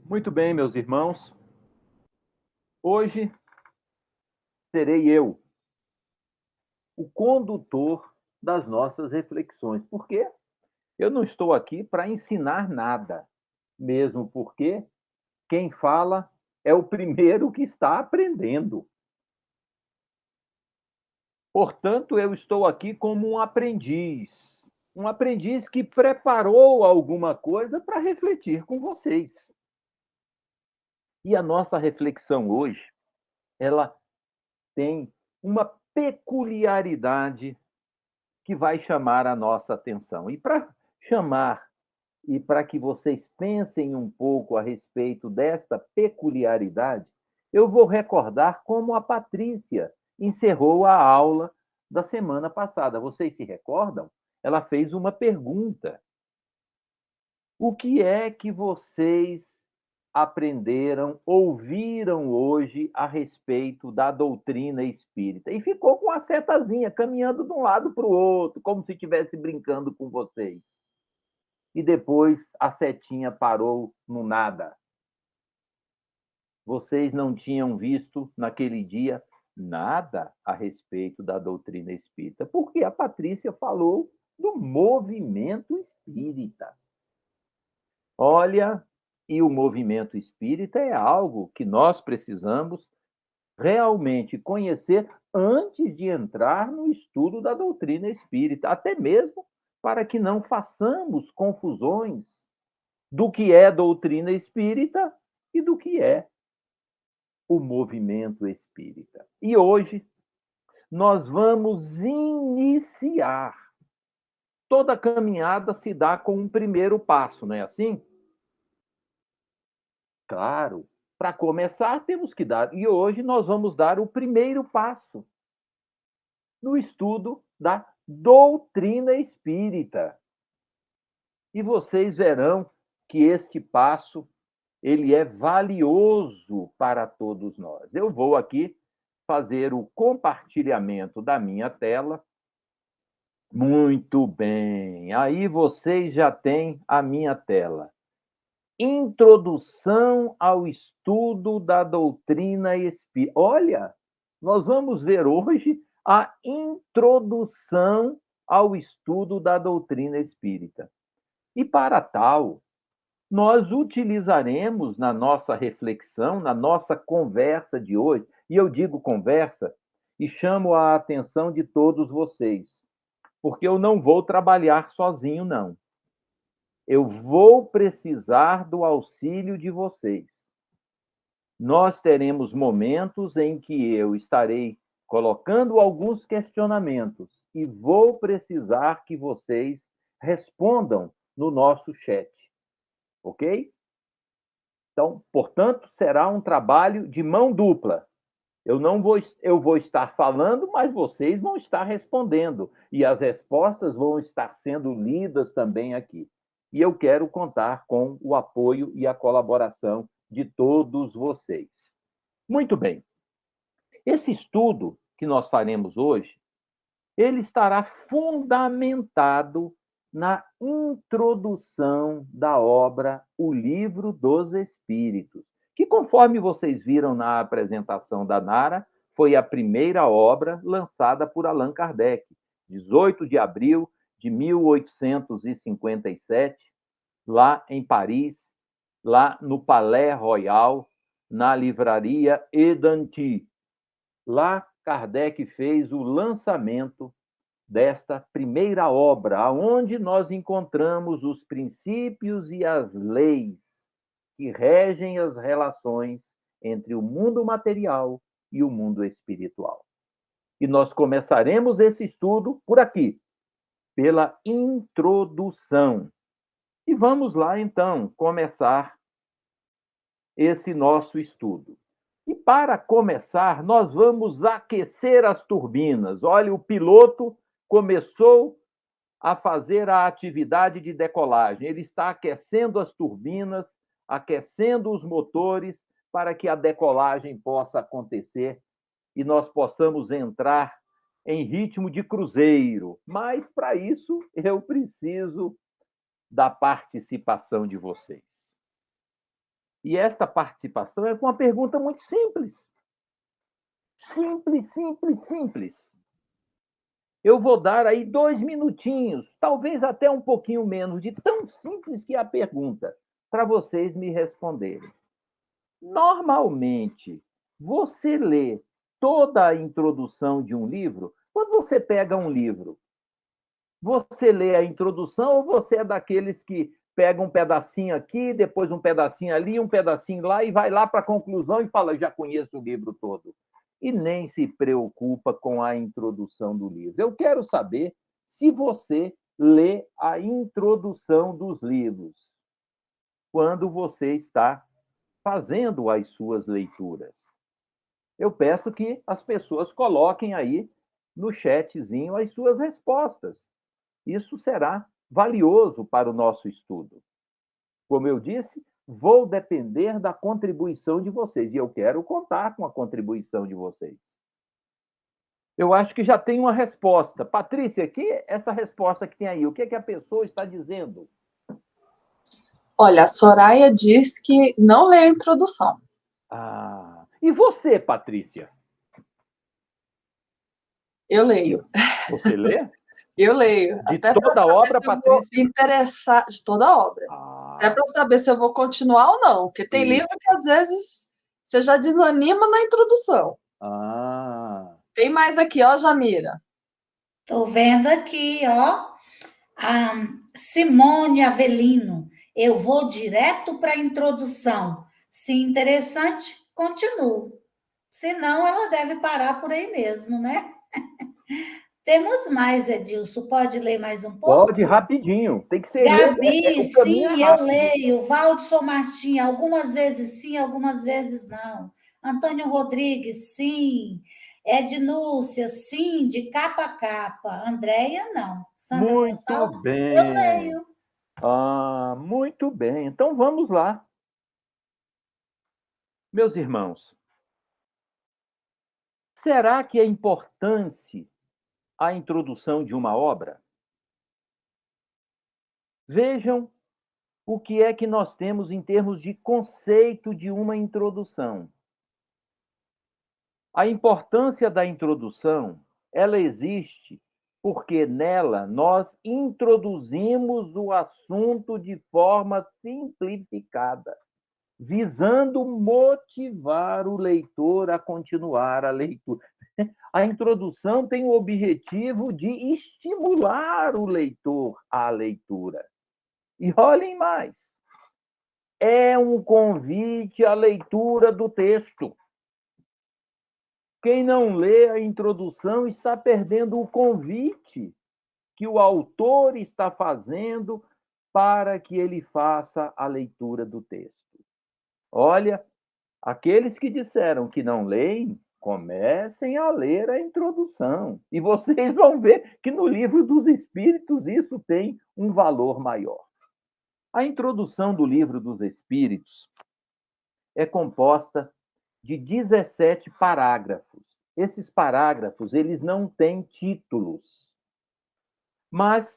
Muito bem, meus irmãos. Hoje serei eu o condutor das nossas reflexões, porque eu não estou aqui para ensinar nada, mesmo porque quem fala é o primeiro que está aprendendo. Portanto, eu estou aqui como um aprendiz que preparou alguma coisa para refletir com vocês. E a nossa reflexão hoje, ela tem uma peculiaridade que vai chamar a nossa atenção. E para chamar e para que vocês pensem um pouco a respeito desta peculiaridade, eu vou recordar como a Patrícia encerrou a aula da semana passada. Vocês se recordam? Ela fez uma pergunta. O que é que vocês aprenderam, ouviram hoje a respeito da doutrina espírita? E ficou com a setazinha caminhando de um lado para o outro, como se estivesse brincando com vocês. E depois a setinha parou no nada. Vocês não tinham visto naquele dia nada a respeito da doutrina espírita, porque a Patrícia falou do movimento espírita. Olha, e o movimento espírita é algo que nós precisamos realmente conhecer antes de entrar no estudo da doutrina espírita, até mesmo para que não façamos confusões do que é doutrina espírita e do que é o movimento espírita. E hoje nós vamos iniciar. Toda caminhada se dá com um primeiro passo, não é assim? Claro, para começar temos que dar. E hoje nós vamos dar o primeiro passo no estudo da doutrina espírita. E vocês verão que este passo ele é valioso para todos nós. Eu vou aqui fazer o compartilhamento da minha tela. Muito bem. Aí vocês já têm a minha tela. Introdução ao estudo da doutrina espírita. Olha, nós vamos ver hoje a introdução ao estudo da doutrina espírita. E para tal, nós utilizaremos na nossa reflexão, na nossa conversa de hoje, e eu digo conversa e chamo a atenção de todos vocês, porque eu não vou trabalhar sozinho, não. Eu vou precisar do auxílio de vocês. Nós teremos momentos em que eu estarei colocando alguns questionamentos e vou precisar que vocês respondam no nosso chat, ok? Então, portanto, será um trabalho de mão dupla. Eu vou estar falando, mas vocês vão estar respondendo e as respostas vão estar sendo lidas também aqui. E eu quero contar com o apoio e a colaboração de todos vocês. Muito bem. Esse estudo que nós faremos hoje, ele estará fundamentado na introdução da obra O Livro dos Espíritos, que, conforme vocês viram na apresentação da Nara, foi a primeira obra lançada por Allan Kardec, 18 de abril de 1857, lá em Paris, lá no Palais Royal, na livraria Edanti. Lá, Kardec fez o lançamento desta primeira obra, onde nós encontramos os princípios e as leis que regem as relações entre o mundo material e o mundo espiritual. E nós começaremos esse estudo por aqui, pela introdução. E vamos lá, então, começar esse nosso estudo. E para começar, nós vamos aquecer as turbinas. Olha, o piloto começou a fazer a atividade de decolagem. Ele está aquecendo as turbinas, aquecendo os motores para que a decolagem possa acontecer e nós possamos entrar em ritmo de cruzeiro. Mas para isso eu preciso da participação de vocês. E esta participação é com uma pergunta muito simples. Simples, simples, simples. Eu vou dar aí 2 minutinhos, talvez até um pouquinho menos, de tão simples que é a pergunta, para vocês me responderem. Normalmente, você lê toda a introdução de um livro? Quando você pega um livro, você lê a introdução ou você é daqueles que pega um pedacinho aqui, depois um pedacinho ali, um pedacinho lá e vai lá para a conclusão e fala, já conheço o livro todo? E nem se preocupa com a introdução do livro. Eu quero saber se você lê a introdução dos livros quando você está fazendo as suas leituras. Eu peço que as pessoas coloquem aí no chatzinho as suas respostas. Isso será valioso para o nosso estudo. Como eu disse, vou depender da contribuição de vocês e eu quero contar com a contribuição de vocês. Eu acho que já tem uma resposta. Patrícia, que essa resposta que tem aí, o que é que a pessoa está dizendo? Olha, a Soraya diz que não lê a introdução. E você, Patrícia? Eu leio. Você lê? Eu leio. De até toda a obra, se eu vou Patrícia? me interessar de toda a obra. Até para saber se eu vou continuar ou não. Porque tem livro que às vezes você já desanima na introdução. Tem mais aqui, ó, Jamira. Estou vendo aqui, ó. A Simone Avelino. Eu vou direto para a introdução. Se interessante, continuo. Senão, ela deve parar por aí mesmo, né? Temos mais, Edilson. Pode ler mais um pouco? Pode, rapidinho. Tem que ser. Gabi, o caminho sim, é rápido. eu leio. Valdson Martim, algumas vezes sim, algumas vezes não. Antônio Rodrigues, sim. Ednúcia, sim, de capa a capa. Andréia, não. Sandra Muito Gonçalves, bem. eu leio. Muito bem. Então vamos lá. Meus irmãos, será que é importante a introdução de uma obra? Vejam o que é que nós temos em termos de conceito de uma introdução. A importância da introdução, ela existe porque nela nós introduzimos o assunto de forma simplificada, visando motivar o leitor a continuar a leitura. A introdução tem o objetivo de estimular o leitor à leitura. E olhem mais, é um convite à leitura do texto. Quem não lê a introdução está perdendo o convite que o autor está fazendo para que ele faça a leitura do texto. Olha, aqueles que disseram que não leem, comecem a ler a introdução. E vocês vão ver que no livro dos Espíritos isso tem um valor maior. A introdução do livro dos Espíritos é composta de 17 parágrafos. Esses parágrafos, eles não têm títulos, mas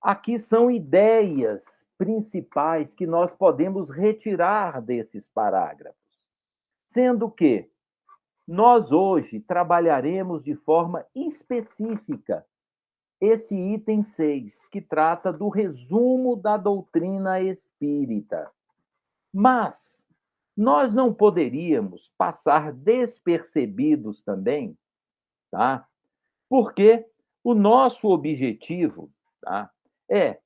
aqui são ideias principais que nós podemos retirar desses parágrafos. Sendo que nós hoje trabalharemos de forma específica esse item 6, que trata do resumo da doutrina espírita. Mas nós não poderíamos passar despercebidos também, tá? Porque o nosso objetivo, tá, é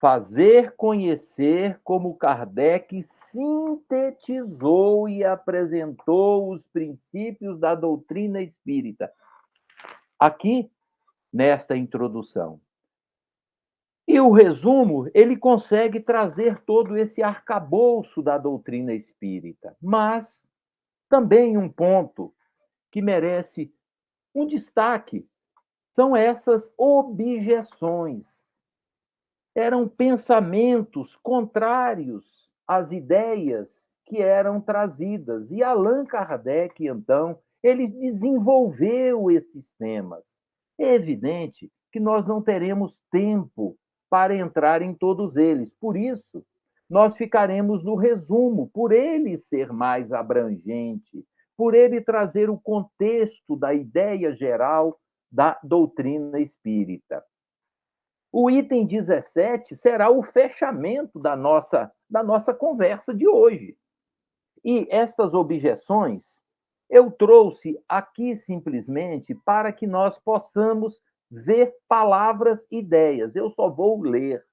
fazer conhecer como Kardec sintetizou e apresentou os princípios da doutrina espírita, aqui nesta introdução. E o resumo, ele consegue trazer todo esse arcabouço da doutrina espírita. Mas também um ponto que merece um destaque são essas objeções. Eram pensamentos contrários às ideias que eram trazidas. E Allan Kardec, então, ele desenvolveu esses temas. É evidente que nós não teremos tempo para entrar em todos eles. Por isso, nós ficaremos no resumo, por ele ser mais abrangente, por ele trazer o contexto da ideia geral da doutrina espírita. O item 17 será o fechamento da nossa conversa de hoje. E estas objeções eu trouxe aqui simplesmente para que nós possamos ver palavras, ideias. Eu só vou ler,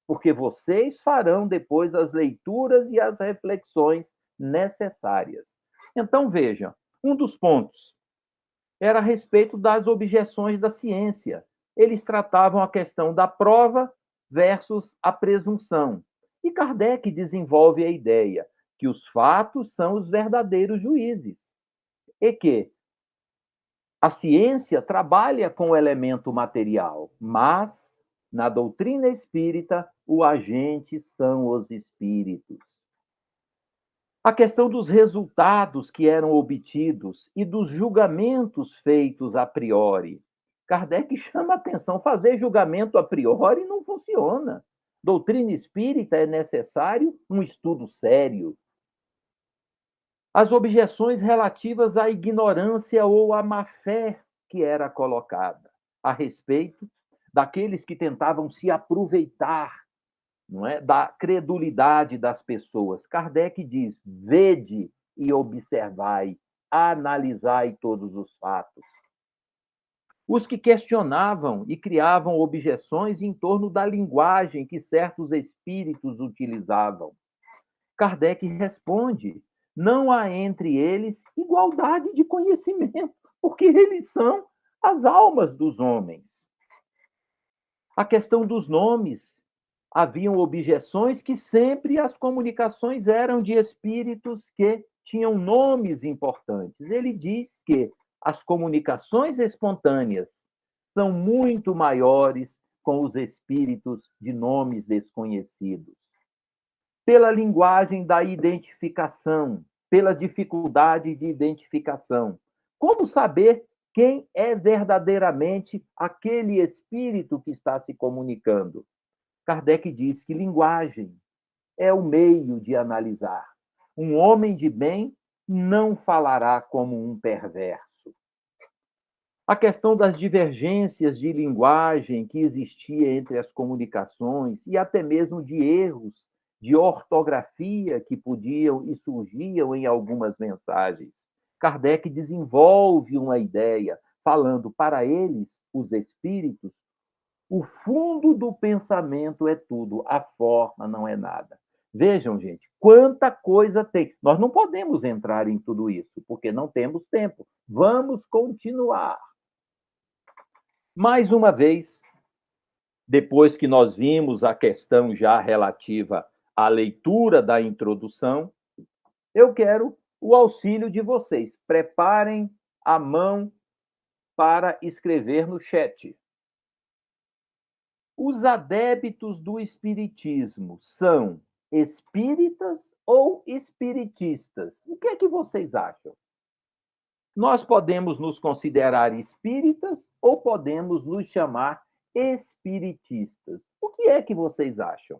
porque vocês farão depois as leituras e as reflexões necessárias. Então, vejam, um dos pontos era a respeito das objeções da ciência. Eles tratavam a questão da prova versus a presunção. E Kardec desenvolve a ideia que os fatos são os verdadeiros juízes e que a ciência trabalha com o elemento material, mas, na doutrina espírita, o agente são os espíritos. A questão dos resultados que eram obtidos e dos julgamentos feitos a priori. Kardec chama a atenção, fazer julgamento a priori não funciona. Doutrina espírita é necessário um estudo sério. As objeções relativas à ignorância ou à má-fé que era colocada a respeito daqueles que tentavam se aproveitar, não é, da credulidade das pessoas. Kardec diz: vede e observai, analisai todos os fatos. Os que questionavam e criavam objeções em torno da linguagem que certos espíritos utilizavam. Kardec responde: não há entre eles igualdade de conhecimento, porque eles são as almas dos homens. A questão dos nomes. Haviam objeções que sempre as comunicações eram de espíritos que tinham nomes importantes. Ele diz que as comunicações espontâneas são muito maiores com os espíritos de nomes desconhecidos. Pela linguagem da identificação, pela dificuldade de identificação. Como saber quem é verdadeiramente aquele espírito que está se comunicando? Kardec diz que linguagem é o meio de analisar. Um homem de bem não falará como um perverso. A questão das divergências de linguagem que existia entre as comunicações e até mesmo de erros de ortografia que podiam e surgiam em algumas mensagens. Kardec desenvolve uma ideia, falando para eles, os espíritos, o fundo do pensamento é tudo, a forma não é nada. Vejam, gente, quanta coisa tem. Nós não podemos entrar em tudo isso, porque não temos tempo. Vamos continuar. Mais uma vez, depois que nós vimos a questão já relativa à leitura da introdução, eu quero o auxílio de vocês. Preparem a mão para escrever no chat. Os adeptos do espiritismo são espíritas ou espiritistas? O que é que vocês acham? Nós podemos nos considerar espíritas ou podemos nos chamar espiritistas? O que é que vocês acham?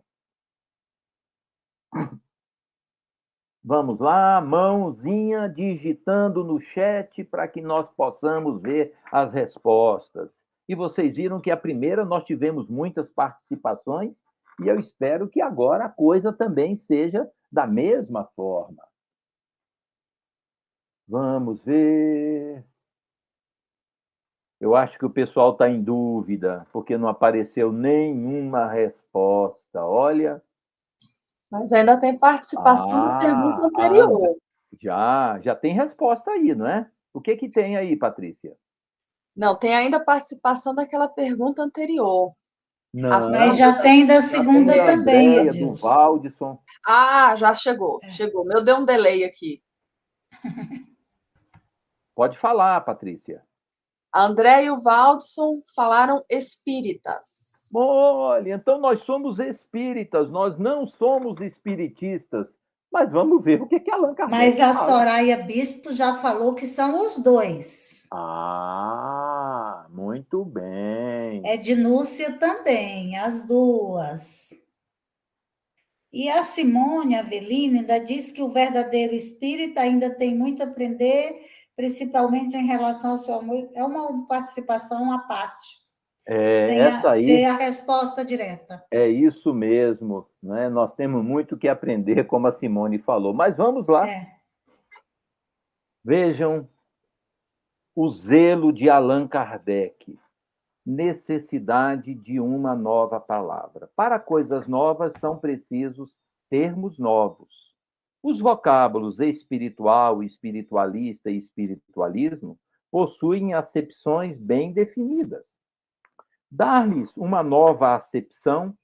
Vamos lá, mãozinha digitando no chat para que nós possamos ver as respostas. E vocês viram que a primeira nós tivemos muitas participações e eu espero que agora a coisa também seja da mesma forma. Vamos ver. Eu acho que o pessoal está em dúvida, porque não apareceu nenhuma resposta. Olha. Mas ainda tem participação na pergunta anterior. Já tem resposta aí, não é? O que tem aí, Patrícia? Não, tem ainda participação daquela pergunta anterior. Não, mas já tem da segunda também, Andréia, do Valdson. Já chegou. Meu, deu um delay aqui. Pode falar, Patrícia. A André e o Valdson falaram espíritas. Olha, então nós somos espíritas, nós não somos espiritistas. Mas vamos ver o que a Allan Kardec Mas a Soraya Bispo já falou que são os dois. Muito bem. É de Núcia também, as duas. E a Simone Avelino ainda diz que o verdadeiro espírita ainda tem muito a aprender, principalmente em relação ao seu amor. É uma participação à parte, sem a resposta direta. É isso mesmo, né? Nós temos muito que aprender, como a Simone falou. Mas vamos lá. Vejam o zelo de Allan Kardec. Necessidade de uma nova palavra. Para coisas novas são precisos termos novos. Os vocábulos espiritual, espiritualista e espiritualismo possuem acepções bem definidas. Dar-lhes uma nova acepção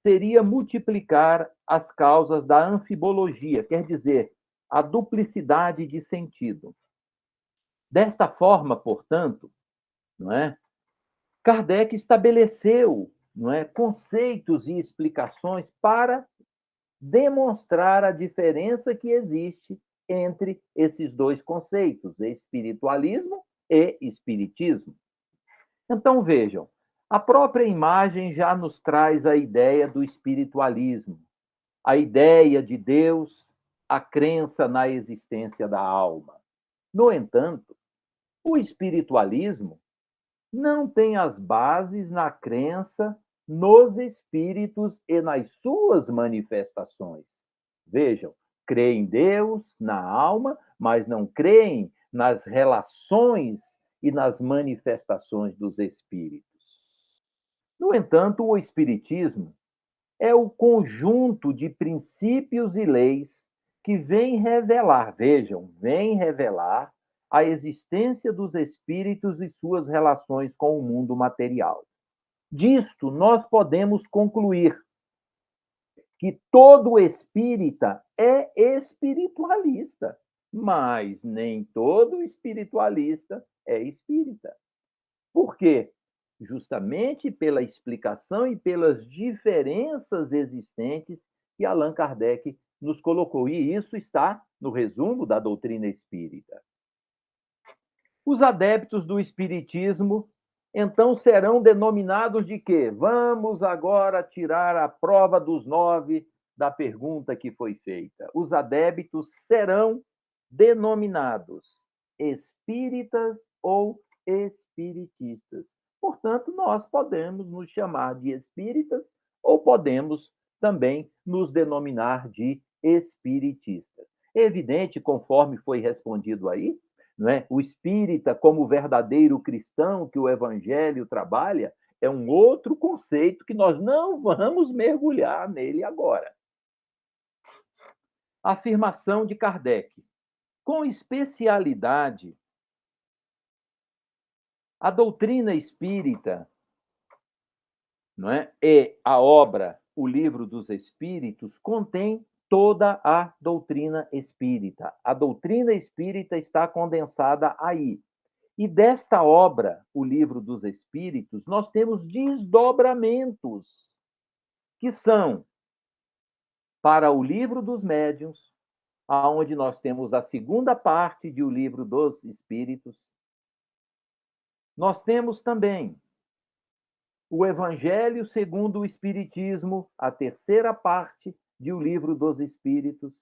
seria multiplicar as causas da anfibologia, quer dizer, a duplicidade de sentido. Desta forma, portanto, não é? Kardec estabeleceu, não é, conceitos e explicações para demonstrar a diferença que existe entre esses dois conceitos, espiritualismo e espiritismo. Então, vejam, a própria imagem já nos traz a ideia do espiritualismo, a ideia de Deus, a crença na existência da alma. No entanto, o espiritualismo não tem as bases na crença nos espíritos e nas suas manifestações. Vejam, crê em Deus, na alma, mas não creem nas relações e nas manifestações dos espíritos. No entanto, o espiritismo é o conjunto de princípios e leis que vem revelar, vejam, vem revelar a existência dos espíritos e suas relações com o mundo material. Disto, nós podemos concluir que todo espírita é espiritualista, mas nem todo espiritualista é espírita. Por quê? Justamente pela explicação e pelas diferenças existentes que Allan Kardec nos colocou. E isso está no resumo da doutrina espírita. Os adeptos do espiritismo, então, serão denominados de quê? Vamos agora tirar a prova dos 9 da pergunta que foi feita. Os adeptos serão denominados espíritas ou espiritistas. Portanto, nós podemos nos chamar de espíritas ou podemos também nos denominar de espiritistas. É evidente, conforme foi respondido aí, não é? O espírita, como verdadeiro cristão que o evangelho trabalha, é um outro conceito que nós não vamos mergulhar nele agora. Afirmação de Kardec. Com especialidade, a doutrina espírita, não é? E a obra O Livro dos Espíritos contém toda a doutrina espírita. A doutrina espírita está condensada aí. E desta obra, O Livro dos Espíritos, nós temos desdobramentos, que são para o Livro dos Médiuns, onde nós temos a segunda parte de O Livro dos Espíritos. Nós temos também o Evangelho segundo o Espiritismo, a terceira parte de O Livro dos Espíritos.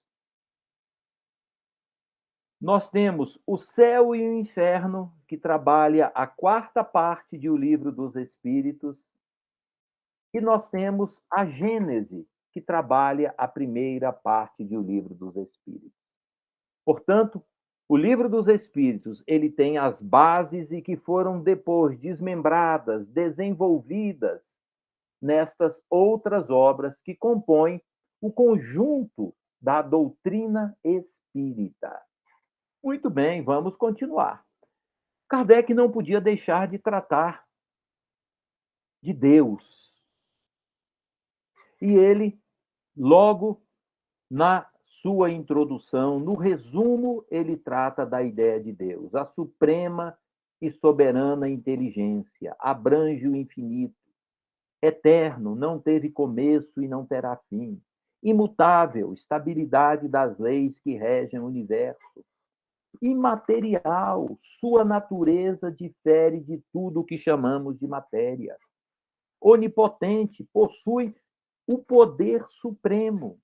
Nós temos o Céu e o Inferno, que trabalha a quarta parte de O Livro dos Espíritos. E nós temos a Gênese, que trabalha a primeira parte de O Livro dos Espíritos. Portanto, o Livro dos Espíritos, ele tem as bases e que foram depois desmembradas, desenvolvidas nestas outras obras que compõem o conjunto da doutrina espírita. Muito bem, vamos continuar. Kardec não podia deixar de tratar de Deus. E ele, logo na sua introdução, no resumo, ele trata da ideia de Deus. A suprema e soberana inteligência abrange o infinito. Eterno, não teve começo e não terá fim. Imutável, estabilidade das leis que regem o universo. Imaterial, sua natureza difere de tudo o que chamamos de matéria. Onipotente, possui o poder supremo.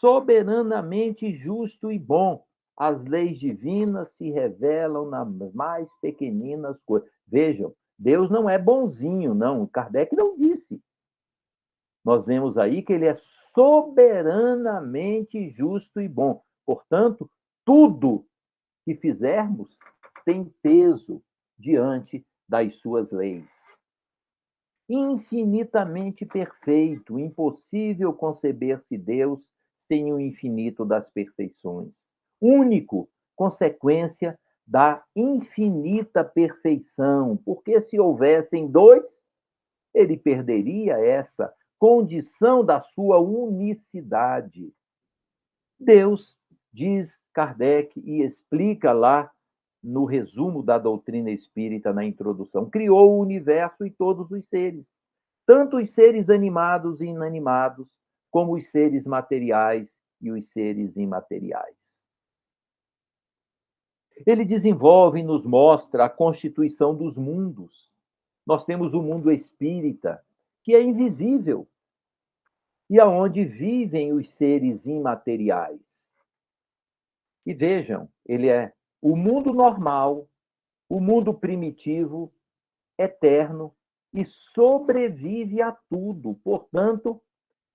soberanamente justo e bom. As leis divinas se revelam nas mais pequeninas coisas. Vejam, Deus não é bonzinho, não. Kardec não disse. Nós vemos aí que ele é soberanamente justo e bom. Portanto, tudo que fizermos tem peso diante das suas leis. Infinitamente perfeito, impossível conceber-se Deus sem o infinito das perfeições. Único, consequência da infinita perfeição, porque se houvessem dois, ele perderia essa condição da sua unicidade. Deus, diz Kardec e explica lá no resumo da doutrina espírita na introdução, criou o universo e todos os seres, tanto os seres animados e inanimados, como os seres materiais e os seres imateriais. Ele desenvolve e nos mostra a constituição dos mundos. Nós temos o mundo espírita, que é invisível, e aonde vivem os seres imateriais. E vejam, ele é o mundo normal, o mundo primitivo, eterno e sobrevive a tudo. Portanto,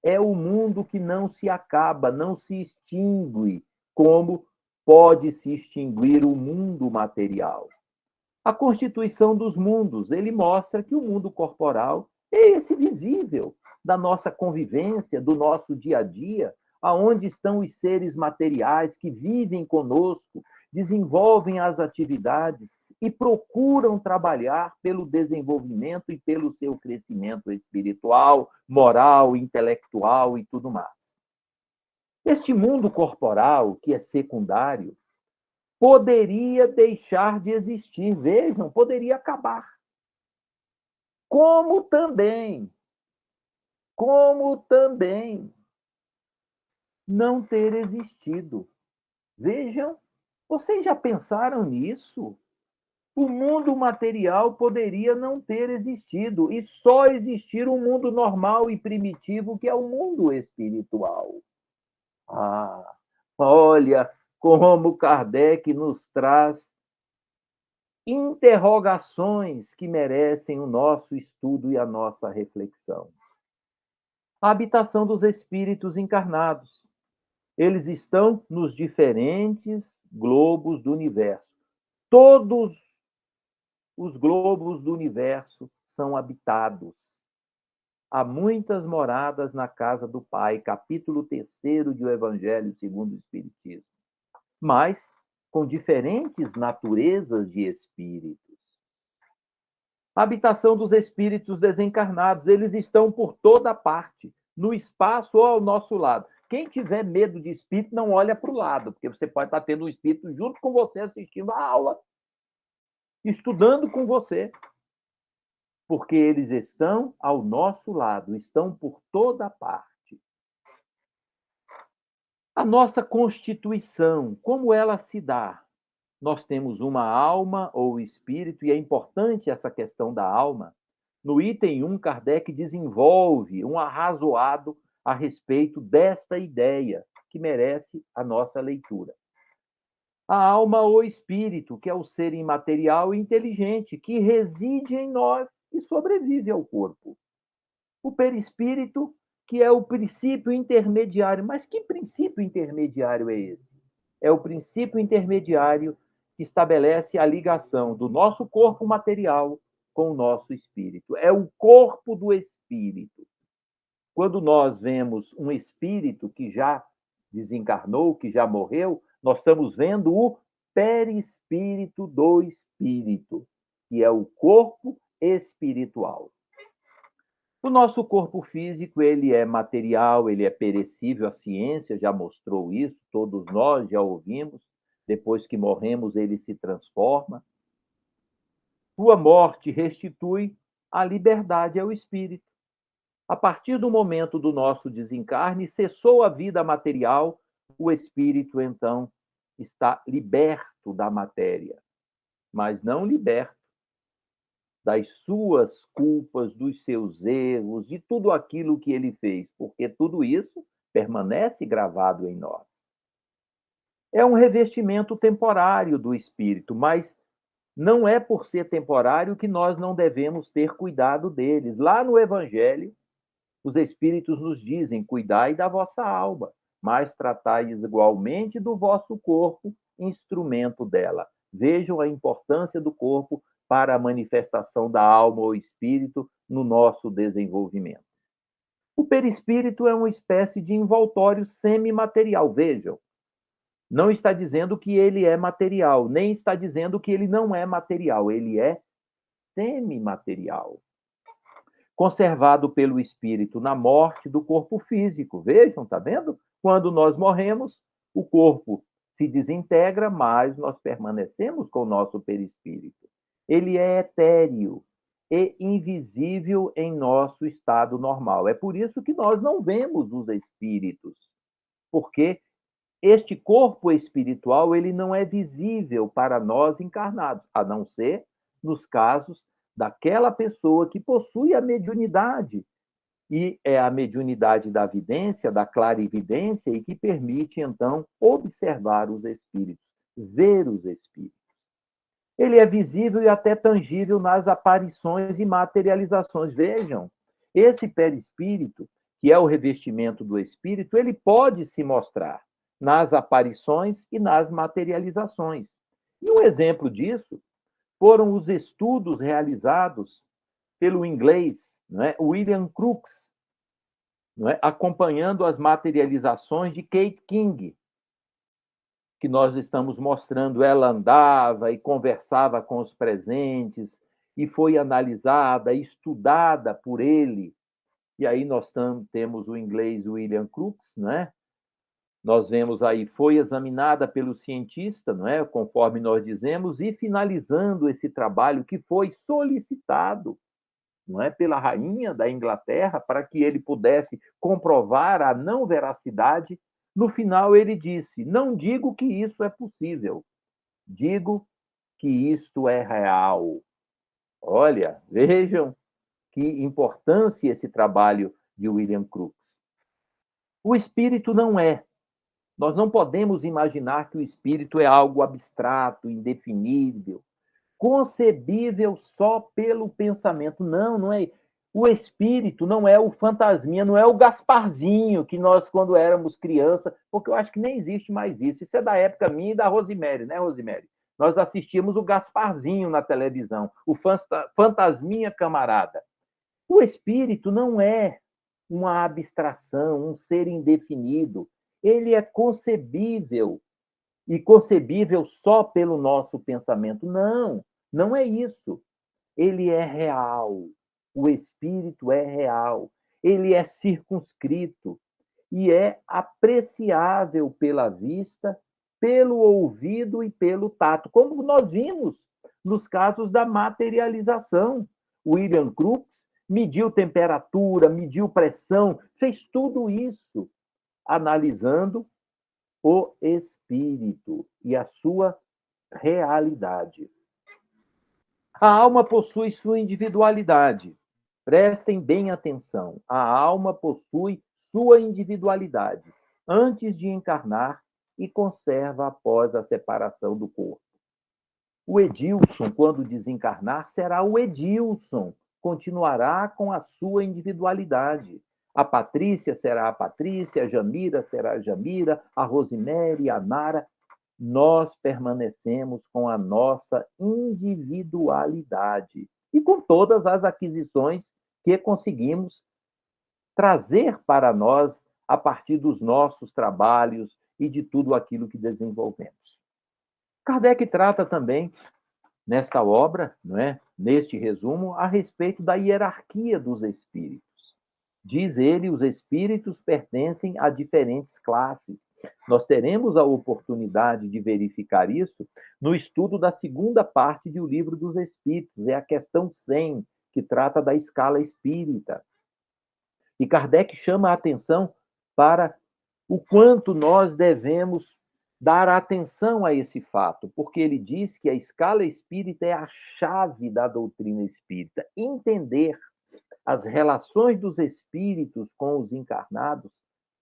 é o mundo que não se acaba, não se extingue, como pode se extinguir o mundo material. A constituição dos mundos, ele mostra que o mundo corporal é esse visível da nossa convivência, do nosso dia a dia, aonde estão os seres materiais que vivem conosco, desenvolvem as atividades e procuram trabalhar pelo desenvolvimento e pelo seu crescimento espiritual, moral, intelectual e tudo mais. Este mundo corporal, que é secundário, poderia deixar de existir, vejam, poderia acabar. Como também não ter existido. Vejam, vocês já pensaram nisso? O mundo material poderia não ter existido e só existir um mundo normal e primitivo, que é o mundo espiritual. Ah, olha como Kardec nos traz interrogações que merecem o nosso estudo e a nossa reflexão. A habitação dos espíritos encarnados. Eles estão nos diferentes globos do universo. Todos os globos do universo são habitados. Há muitas moradas na casa do Pai, capítulo 3º do Evangelho segundo o Espiritismo. Mas com diferentes naturezas de espíritos. A habitação dos espíritos desencarnados, eles estão por toda parte, no espaço ou ao nosso lado. Quem tiver medo de espírito, não olha para o lado, porque você pode estar tendo um espírito junto com você, assistindo a aula, estudando com você. Porque eles estão ao nosso lado, estão por toda parte. A nossa constituição, como ela se dá? Nós temos uma alma ou espírito, e é importante essa questão da alma. No item 1, Kardec desenvolve um arrazoado a respeito desta ideia, que merece a nossa leitura. A alma ou espírito, que é o ser imaterial e inteligente, que reside em nós e sobrevive ao corpo. O perispírito, que é o princípio intermediário. Mas que princípio intermediário é esse? É o princípio intermediário que estabelece a ligação do nosso corpo material com o nosso espírito. É o corpo do espírito. Quando nós vemos um espírito que já desencarnou, que já morreu, nós estamos vendo o perispírito do espírito, que é o corpo espiritual. O nosso corpo físico, ele é material, ele é perecível, a ciência já mostrou isso, todos nós já ouvimos, depois que morremos ele se transforma. Sua morte restitui a liberdade ao espírito. A partir do momento do nosso desencarne, cessou a vida material, o espírito então está liberto da matéria, mas não liberto das suas culpas, dos seus erros, de tudo aquilo que ele fez, porque tudo isso permanece gravado em nós. É um revestimento temporário do espírito, mas não é por ser temporário que nós não devemos ter cuidado deles. Lá no Evangelho, os Espíritos nos dizem: cuidai da vossa alma, mas tratai igualmente do vosso corpo, instrumento dela. Vejam a importância do corpo para a manifestação da alma ou espírito no nosso desenvolvimento. O perispírito é uma espécie de envoltório semimaterial. Vejam, não está dizendo que ele é material, nem está dizendo que ele não é material. Ele é semimaterial, conservado pelo espírito na morte do corpo físico. Vejam, tá vendo? Quando nós morremos, o corpo se desintegra, mas nós permanecemos com o nosso perispírito. Ele é etéreo e invisível em nosso estado normal. É por isso que nós não vemos os espíritos, porque este corpo espiritual ele não é visível para nós encarnados, a não ser nos casos daquela pessoa que possui a mediunidade, e é a mediunidade da vidência, da clarividência, e que permite, então, observar os espíritos, ver os espíritos. Ele é visível e até tangível nas aparições e materializações. Vejam, esse perispírito, que é o revestimento do espírito, ele pode se mostrar nas aparições e nas materializações. E um exemplo disso foram os estudos realizados pelo inglês, William Crookes, acompanhando as materializações de Kate King, que nós estamos mostrando. Ela andava e conversava com os presentes, e foi analisada, estudada por ele. E aí nós temos o inglês William Crookes, Nós vemos aí, foi examinada pelo cientista, conforme nós dizemos, e finalizando esse trabalho que foi solicitado, pela rainha da Inglaterra, para que ele pudesse comprovar a não veracidade. No final ele disse: não digo que isso é possível, digo que isto é real. Olha, vejam que importância esse trabalho de William Crookes. O espírito não é. Nós não podemos imaginar que o espírito é algo abstrato, indefinível, concebível só pelo pensamento. Não, não é. O espírito não é o fantasminha, não é o Gasparzinho que nós, quando éramos criança, porque eu acho que nem existe mais isso. Isso é da época minha e da Rosemary, né, Rosemary? Nós assistíamos o Gasparzinho na televisão, o fantasminha camarada. O espírito não é uma abstração, um ser indefinido. Ele é concebível, e concebível só pelo nosso pensamento. Não, não é isso. Ele é real. O espírito é real. Ele é circunscrito e é apreciável pela vista, pelo ouvido e pelo tato, como nós vimos nos casos da materialização. William Crookes mediu temperatura, mediu pressão, fez tudo isso analisando o espírito e a sua realidade. A alma possui sua individualidade. Prestem bem atenção. A alma possui sua individualidade antes de encarnar e conserva após a separação do corpo. O Edilson, quando desencarnar, será o Edilson, continuará com a sua individualidade. A Patrícia será a Patrícia, a Jamira será a Jamira, a Rosemary, a Nara. Nós permanecemos com a nossa individualidade e com todas as aquisições que conseguimos trazer para nós a partir dos nossos trabalhos e de tudo aquilo que desenvolvemos. Kardec trata também, nesta obra, neste resumo, a respeito da hierarquia dos espíritos. Diz ele, os espíritos pertencem a diferentes classes. Nós teremos a oportunidade de verificar isso no estudo da segunda parte do Livro dos Espíritos, é a questão 100, que trata da escala espírita. E Kardec chama a atenção para o quanto nós devemos dar atenção a esse fato, porque ele diz que a escala espírita é a chave da doutrina espírita. Entender as relações dos espíritos com os encarnados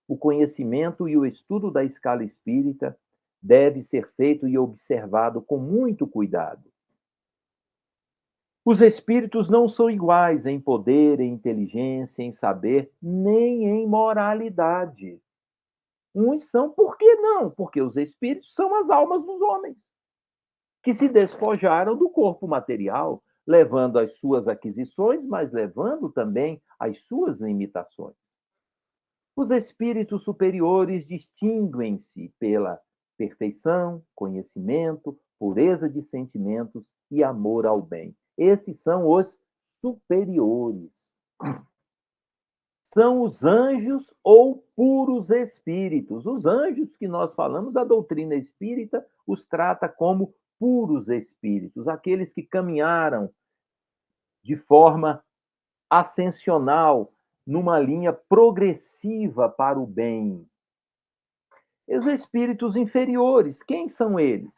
o conhecimento e o estudo da escala espírita deve ser feito e observado com muito cuidado. Os espíritos não são iguais em poder, em inteligência, em saber, nem em moralidade. Uns são, por que não? Porque os espíritos são as almas dos homens, que se despojaram do corpo material, levando as suas aquisições, mas levando também as suas limitações. Os espíritos superiores distinguem-se pela perfeição, conhecimento, pureza de sentimentos e amor ao bem. Esses são os superiores. São os anjos ou puros espíritos. Os anjos que nós falamos, a doutrina espírita os trata como puros espíritos, aqueles que caminharam de forma ascensional, numa linha progressiva para o bem. E os espíritos inferiores, quem são eles?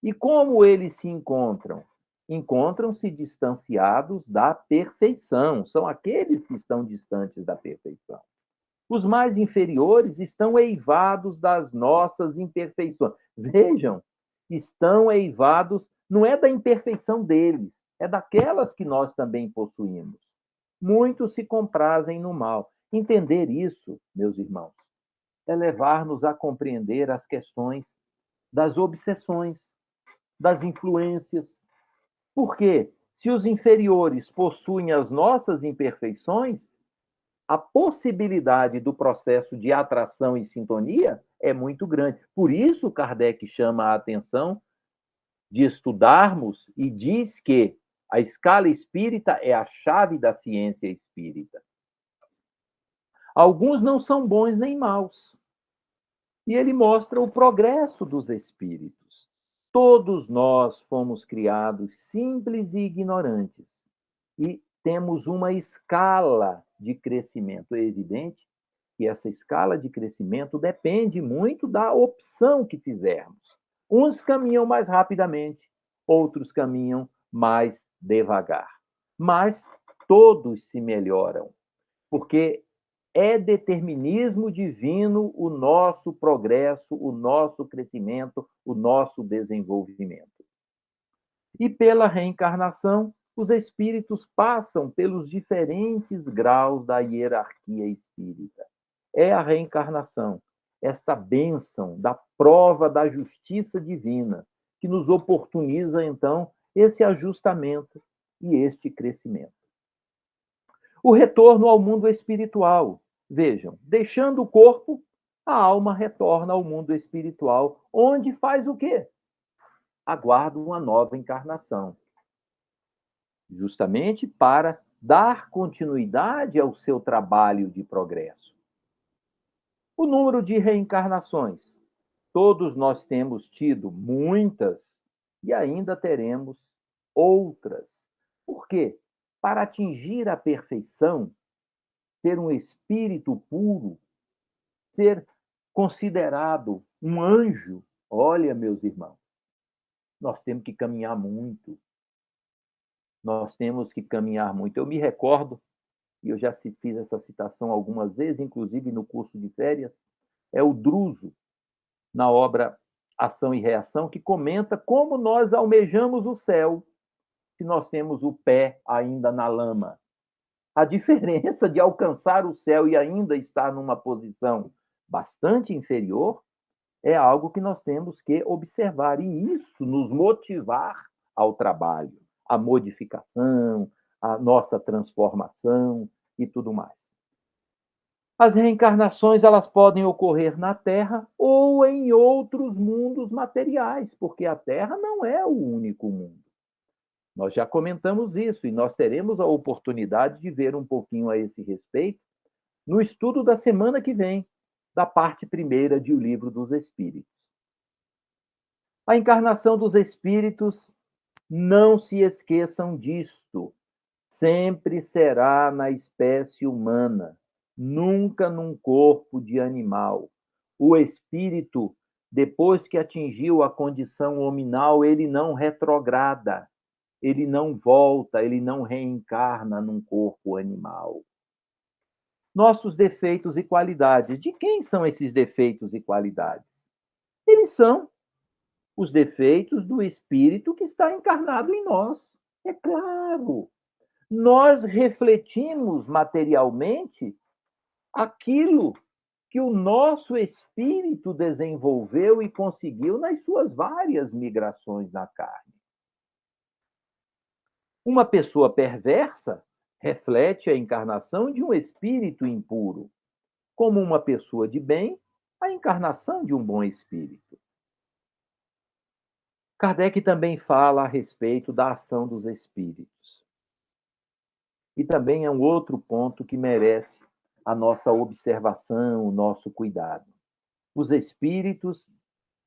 E como eles se encontram? Encontram-se distanciados da perfeição, são aqueles que estão distantes da perfeição. Os mais inferiores estão eivados das nossas imperfeições. Vejam, estão eivados, não é da imperfeição deles, é daquelas que nós também possuímos. Muitos se comprazem no mal. Entender isso, meus irmãos, é levar-nos a compreender as questões das obsessões, das influências. Porque, se os inferiores possuem as nossas imperfeições, a possibilidade do processo de atração e sintonia é muito grande. Por isso, Kardec chama a atenção de estudarmos e diz que a escala espírita é a chave da ciência espírita. Alguns não são bons nem maus. E ele mostra o progresso dos espíritos. Todos nós fomos criados simples e ignorantes. E temos uma escala de crescimento. É evidente que essa escala de crescimento depende muito da opção que fizermos. Uns caminham mais rapidamente, outros caminham mais devagar. Mas todos se melhoram, porque é determinismo divino o nosso progresso, o nosso crescimento, o nosso desenvolvimento. E pela reencarnação, os espíritos passam pelos diferentes graus da hierarquia espírita. É a reencarnação, esta bênção da prova da justiça divina, que nos oportuniza, então, esse ajustamento e este crescimento. O retorno ao mundo espiritual. Vejam, deixando o corpo, a alma retorna ao mundo espiritual, onde faz o quê? Aguarda uma nova encarnação. Justamente para dar continuidade ao seu trabalho de progresso. O número de reencarnações. Todos nós temos tido muitas e ainda teremos outras. Por quê? Para atingir a perfeição, ser um espírito puro, ser considerado um anjo, olha, meus irmãos, nós temos que caminhar muito. Nós temos que caminhar muito. Eu me recordo, e eu já fiz essa citação algumas vezes, inclusive no curso de férias, é o Druso, na obra Ação e Reação, que comenta como nós almejamos o céu se nós temos o pé ainda na lama. A diferença de alcançar o céu e ainda estar numa posição bastante inferior é algo que nós temos que observar, e isso nos motivar ao trabalho, à modificação, à nossa transformação e tudo mais. As reencarnações, elas podem ocorrer na Terra ou em outros mundos materiais, porque a Terra não é o único mundo. Nós já comentamos isso e nós teremos a oportunidade de ver um pouquinho a esse respeito no estudo da semana que vem, da parte primeira de O Livro dos Espíritos. A encarnação dos espíritos, não se esqueçam disto, sempre será na espécie humana, nunca num corpo de animal. O espírito, depois que atingiu a condição hominal, ele não retrograda. Ele não volta, ele não reencarna num corpo animal. nossos defeitos e qualidades. De quem são esses defeitos e qualidades? Eles são os defeitos do espírito que está encarnado em nós. É claro. Nós refletimos materialmente aquilo que o nosso espírito desenvolveu e conseguiu nas suas várias migrações na carne. Uma pessoa perversa reflete a encarnação de um espírito impuro, como uma pessoa de bem, a encarnação de um bom espírito. Kardec também fala a respeito da ação dos espíritos. E também é um outro ponto que merece a nossa observação, o nosso cuidado. Os espíritos,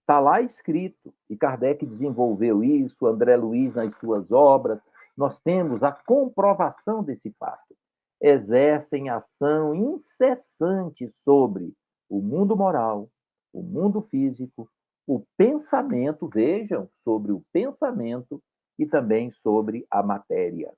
está lá escrito, e Kardec desenvolveu isso, André Luiz nas suas obras, nós temos a comprovação desse fato. Exercem ação incessante sobre o mundo moral, o mundo físico, o pensamento, vejam, sobre o pensamento e também sobre a matéria.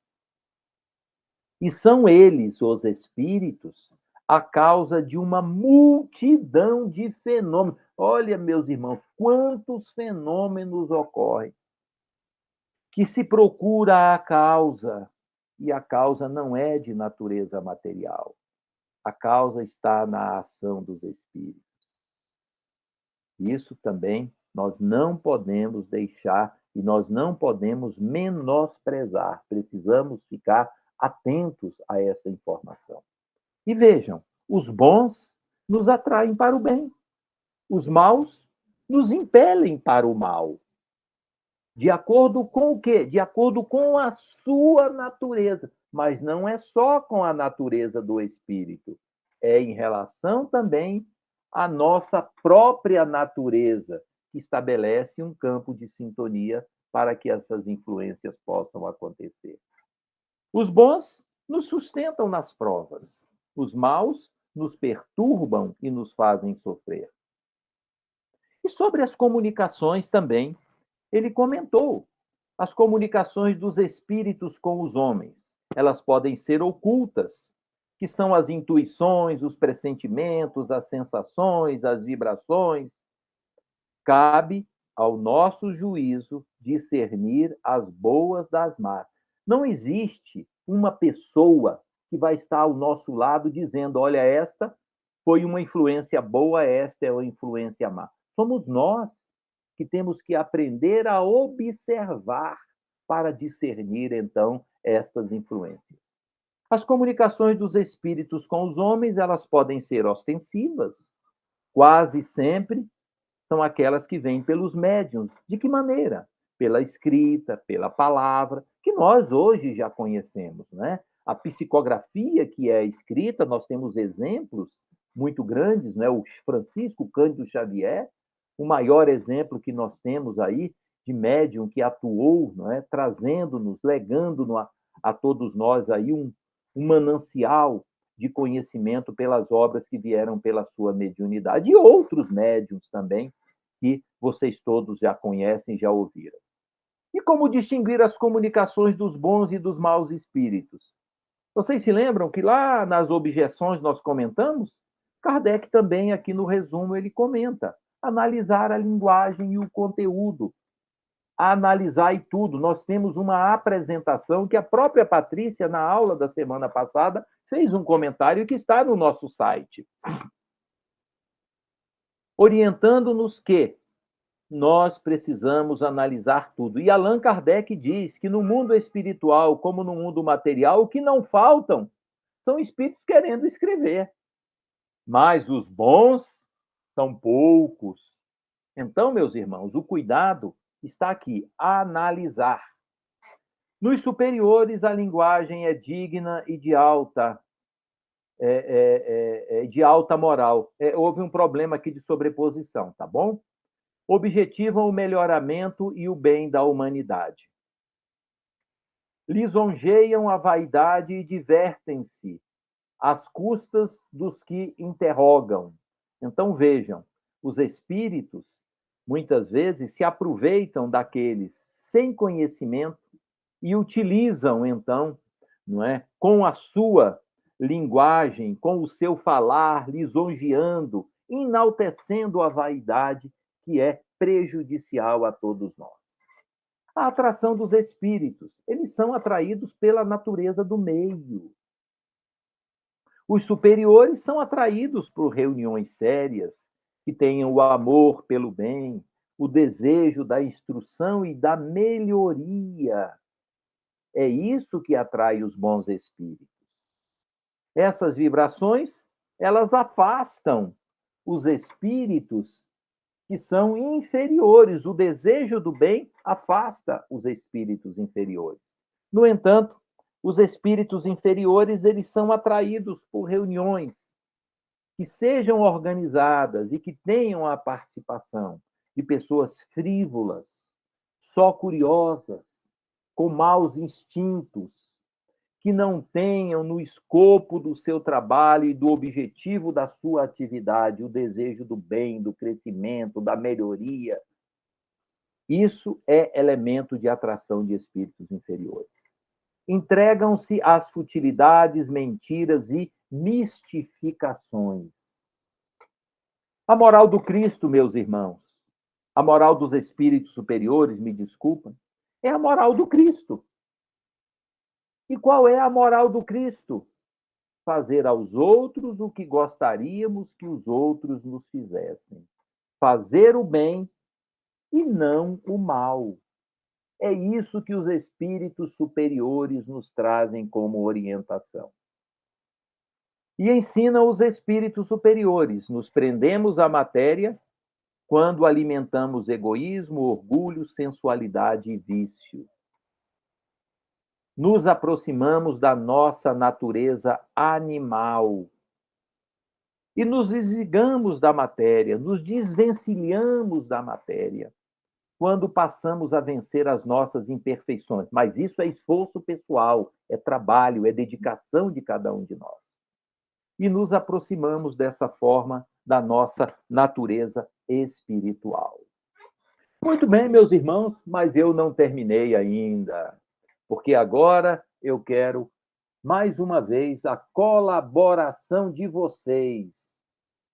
E são eles, os espíritos, a causa de uma multidão de fenômenos. Olha, meus irmãos, quantos fenômenos ocorrem que se procura a causa, e a causa não é de natureza material. A causa está na ação dos espíritos. Isso também nós não podemos deixar e nós não podemos menosprezar. Precisamos ficar atentos a essa informação. E vejam, os bons nos atraem para o bem. Os maus nos impelem para o mal. De acordo com o quê? De acordo com a sua natureza. Mas não é só com a natureza do espírito. É em relação também à nossa própria natureza, que estabelece um campo de sintonia para que essas influências possam acontecer. Os bons nos sustentam nas provas. Os maus nos perturbam e nos fazem sofrer. E sobre as comunicações também, ele comentou as comunicações dos espíritos com os homens. Elas podem ser ocultas, que são as intuições, os pressentimentos, as sensações, as vibrações. Cabe ao nosso juízo discernir as boas das más. Não existe uma pessoa que vai estar ao nosso lado dizendo, olha, esta foi uma influência boa, esta é uma influência má. Somos nós que temos que aprender a observar para discernir, então, estas influências. As comunicações dos espíritos com os homens, elas podem ser ostensivas, quase sempre são aquelas que vêm pelos médiuns. De que maneira? Pela escrita, pela palavra, que nós hoje já conhecemos, né? A psicografia que é escrita, nós temos exemplos muito grandes, né? O Francisco Cândido Xavier, o maior exemplo que nós temos aí de médium que atuou, não é? Trazendo-nos, legando a todos nós aí um manancial de conhecimento pelas obras que vieram pela sua mediunidade, e outros médiuns também, que vocês todos já conhecem, já ouviram. E como distinguir as comunicações dos bons e dos maus espíritos? Vocês se lembram que lá nas objeções nós comentamos? Kardec também, aqui no resumo, ele comenta: analisar a linguagem e o conteúdo, analisar e tudo. Nós temos uma apresentação que a própria Patrícia, na aula da semana passada, fez um comentário que está no nosso site, orientando-nos que nós precisamos analisar tudo. E Allan Kardec diz que no mundo espiritual, como no mundo material, o que não faltam são espíritos querendo escrever. Mas os bons são poucos. Então, meus irmãos, o cuidado está aqui, analisar. Nos superiores, a linguagem é digna e de alta moral. Houve um problema aqui de sobreposição, tá bom? Objetivam o melhoramento e o bem da humanidade. Lisonjeiam a vaidade e divertem-se às custas dos que interrogam. Então, vejam, os espíritos, muitas vezes, se aproveitam daqueles sem conhecimento e utilizam, então, não é, com a sua linguagem, com o seu falar, lisonjeando, enaltecendo a vaidade que é prejudicial a todos nós. A atração dos espíritos, eles são atraídos pela natureza do meio. Os superiores são atraídos por reuniões sérias, que tenham o amor pelo bem, o desejo da instrução e da melhoria. É isso que atrai os bons espíritos. Essas vibrações, elas afastam os espíritos que são inferiores. O desejo do bem afasta os espíritos inferiores. No entanto, os espíritos inferiores, eles são atraídos por reuniões que sejam organizadas e que tenham a participação de pessoas frívolas, só curiosas, com maus instintos, que não tenham no escopo do seu trabalho e do objetivo da sua atividade o desejo do bem, do crescimento, da melhoria. Isso é elemento de atração de espíritos inferiores. Entregam-se às futilidades, mentiras e mistificações. A moral do Cristo, meus irmãos, a moral dos espíritos superiores, me desculpem, é a moral do Cristo. E qual é a moral do Cristo? Fazer aos outros o que gostaríamos que os outros nos fizessem. Fazer o bem e não o mal. É isso que os espíritos superiores nos trazem como orientação. E ensinam os espíritos superiores. Nos prendemos à matéria quando alimentamos egoísmo, orgulho, sensualidade e vício. Nos aproximamos da nossa natureza animal e nos desligamos da matéria, nos desvencilhamos da matéria quando passamos a vencer as nossas imperfeições. Mas isso é esforço pessoal, é trabalho, é dedicação de cada um de nós. E nos aproximamos dessa forma da nossa natureza espiritual. Muito bem, meus irmãos, mas eu não terminei ainda, porque agora eu quero, mais uma vez, a colaboração de vocês,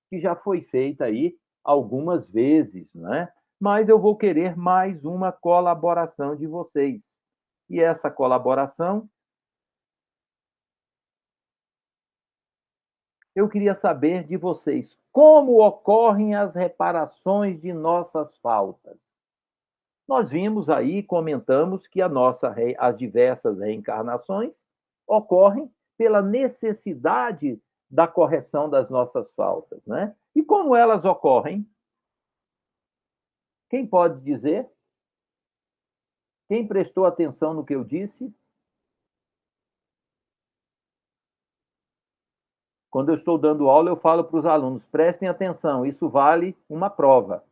que já foi feita aí algumas vezes, né? Mas eu vou querer mais uma colaboração de vocês. E essa colaboração, eu queria saber de vocês, como ocorrem as reparações de nossas faltas? Nós vimos aí, comentamos que as diversas reencarnações ocorrem pela necessidade da correção das nossas faltas, né? E como elas ocorrem? Quem pode dizer? Quem prestou atenção no que eu disse? Quando eu estou dando aula, eu falo para os alunos, prestem atenção, isso vale uma prova.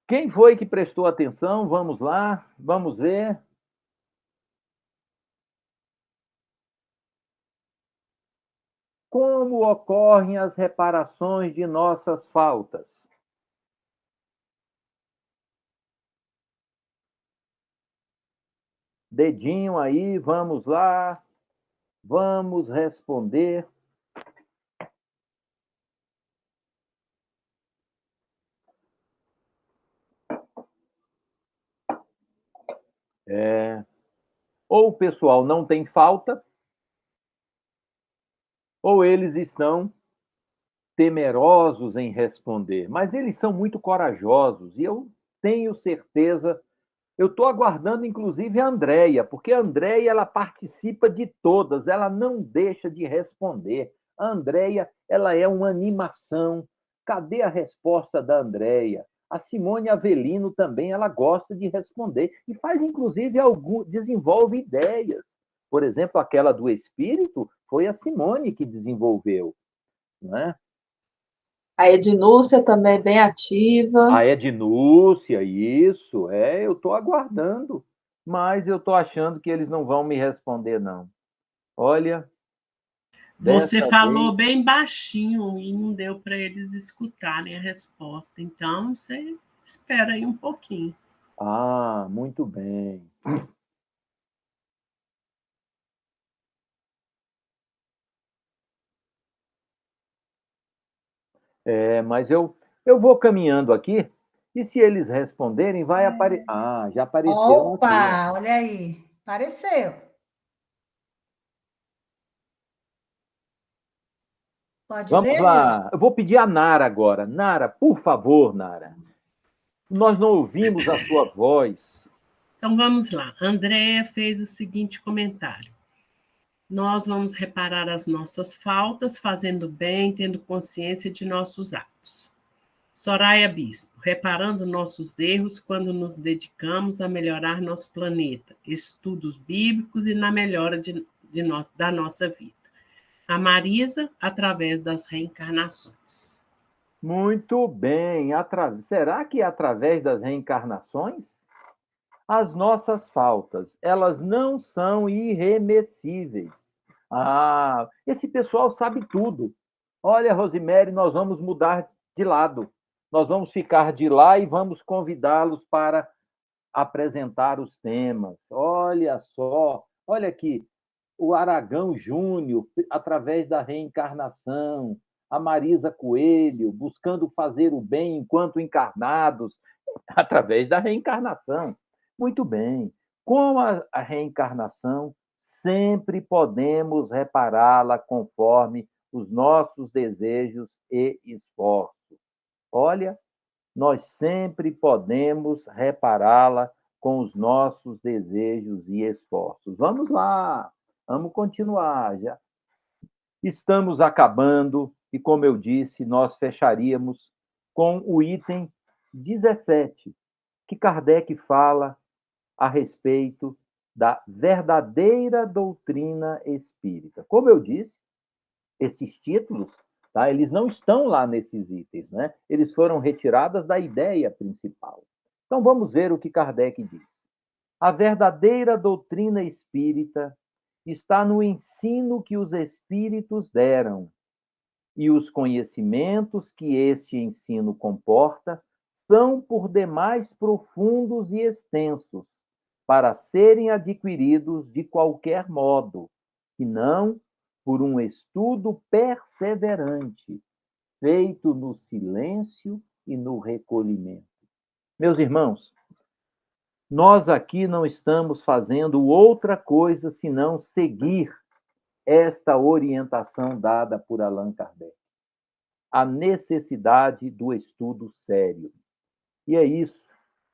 Quem foi que prestou atenção? Vamos lá, vamos ver. Como ocorrem as reparações de nossas faltas? Dedinho aí, vamos lá. Vamos responder. Ou o pessoal não tem falta, ou eles estão temerosos em responder. Mas eles são muito corajosos e eu tenho certeza. Eu estou aguardando, inclusive, a Andréia, porque a Andréia ela participa de todas, ela não deixa de responder. A Andréia ela é uma animação. Cadê a resposta da Andréia? A Simone Avelino também ela gosta de responder e faz, inclusive, desenvolve ideias. Por exemplo, aquela do espírito foi a Simone que desenvolveu, né? A Ednúcia também é bem ativa. A Ednúcia, isso. Eu estou aguardando. Mas eu estou achando que eles não vão me responder, não. Olha. Você falou bem baixinho e não deu para eles escutarem a resposta. Então, você espera aí um pouquinho. Ah, muito bem. Mas eu vou caminhando aqui, e se eles responderem, vai aparecer. Ah, já apareceu. Opa, aqui. Olha aí, apareceu. Pode Vamos ler, lá. Gilson? Eu vou pedir a Nara agora. Nara, por favor, Nara. Nós não ouvimos a sua voz. Então, vamos lá. Andréia fez o seguinte comentário. Nós vamos reparar as nossas faltas, fazendo bem, tendo consciência de nossos atos. Soraya Bispo, reparando nossos erros quando nos dedicamos a melhorar nosso planeta, estudos bíblicos e na melhora da nossa vida. A Marisa, através das reencarnações. Muito bem. Será que através das reencarnações? As nossas faltas, elas não são irremessíveis. Esse pessoal sabe tudo. Olha, Rosemary, nós vamos mudar de lado. Nós vamos ficar de lá e vamos convidá-los para apresentar os temas. Olha só, olha aqui, o Aragão Júnior, através da reencarnação, a Marisa Coelho, buscando fazer o bem enquanto encarnados, através da reencarnação. Muito bem. Com a reencarnação, sempre podemos repará-la conforme os nossos desejos e esforços. Olha, nós sempre podemos repará-la com os nossos desejos e esforços. Vamos lá, vamos continuar. Já estamos acabando e, como eu disse, nós fecharíamos com o item 17, que Kardec fala a respeito da verdadeira doutrina espírita. Como eu disse, esses títulos, tá, eles não estão lá nesses itens, né? Eles foram retirados da ideia principal. Então vamos ver o que Kardec diz. A verdadeira doutrina espírita está no ensino que os espíritos deram, e os conhecimentos que este ensino comporta são por demais profundos e extensos, para serem adquiridos de qualquer modo, que não por um estudo perseverante, feito no silêncio e no recolhimento. Meus irmãos, nós aqui não estamos fazendo outra coisa senão seguir esta orientação dada por Allan Kardec. A necessidade do estudo sério. E é isso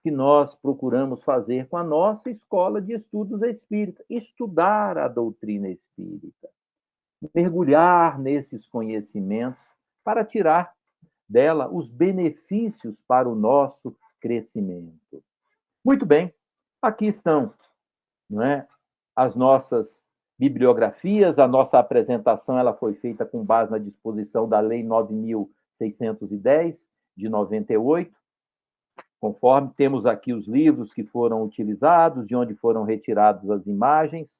que nós procuramos fazer com a nossa escola de estudos espíritas, estudar a doutrina espírita, mergulhar nesses conhecimentos para tirar dela os benefícios para o nosso crescimento. Muito bem, aqui estão, não é, as nossas bibliografias, a nossa apresentação ela foi feita com base na disposição da Lei 9.610, de 98, conforme temos aqui os livros que foram utilizados, de onde foram retiradas as imagens,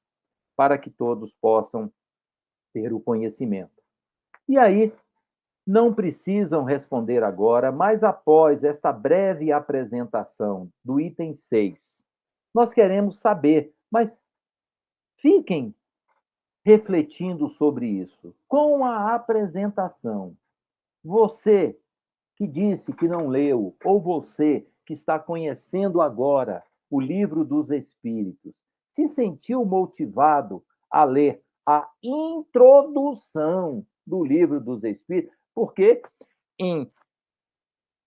para que todos possam ter o conhecimento. E aí, não precisam responder agora, mas após esta breve apresentação do item 6, nós queremos saber, mas fiquem refletindo sobre isso. Com a apresentação, você que disse que não leu, ou você que está conhecendo agora o Livro dos Espíritos, se sentiu motivado a ler a introdução do Livro dos Espíritos, porque em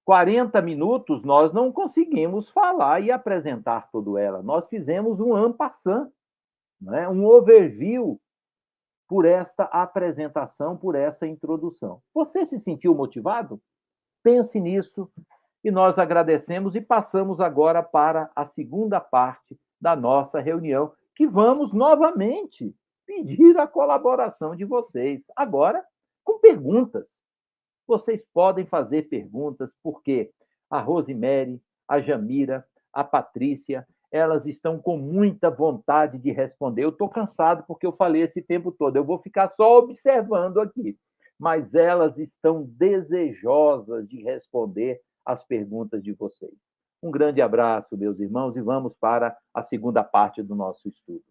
40 minutos nós não conseguimos falar e apresentar toda ela. Nós fizemos um en passant, né? Um overview por esta apresentação, por essa introdução. Você se sentiu motivado? Pense nisso e nós agradecemos e passamos agora para a segunda parte da nossa reunião, que vamos novamente pedir a colaboração de vocês, agora com perguntas. Vocês podem fazer perguntas, porque a Rosemary, a Jamira, a Patrícia, elas estão com muita vontade de responder. Eu estou cansado porque eu falei esse tempo todo, eu vou ficar só observando aqui. Mas elas estão desejosas de responder às perguntas de vocês. Um grande abraço, meus irmãos, e vamos para a segunda parte do nosso estudo.